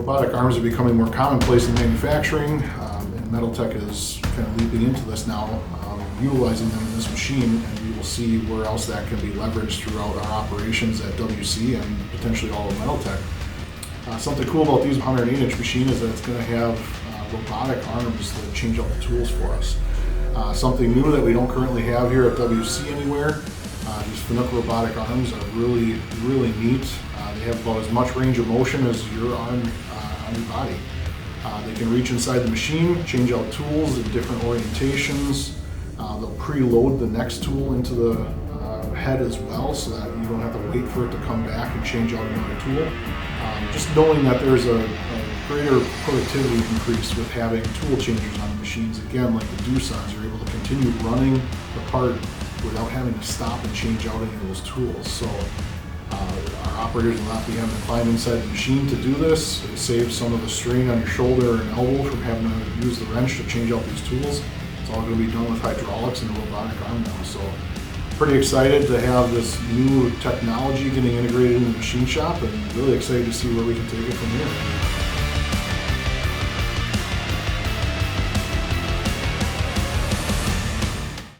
Robotic arms are becoming more commonplace in manufacturing, and MetalTek is kind of leaping into this now, utilizing them in this machine, and we will see where else that can be leveraged throughout our operations at WC and potentially all of MetalTek. Something cool about these 108-inch machine is that it's going to have robotic arms that change out the tools for us. Something new that we don't currently have here at WC anywhere. These Fanuc robotic arms are really, really neat. They have about as much range of motion as your arm on your body. They can reach inside the machine, change out tools in different orientations. They'll preload the next tool into the head as well, so that you don't have to wait for it to come back and change out another tool. Just knowing that there's a greater productivity increase with having tool changers on the machines. Again, like the Doosan's, you're able to continue running the part without having to stop and change out any of those tools. So our operators will not be having to climb inside the machine to do this. It saves some of the strain on your shoulder and elbow from having to use the wrench to change out these tools. It's all going to be done with hydraulics and a robotic arm now. So pretty excited to have this new technology getting integrated in the machine shop, and really excited to see where we can take it from here.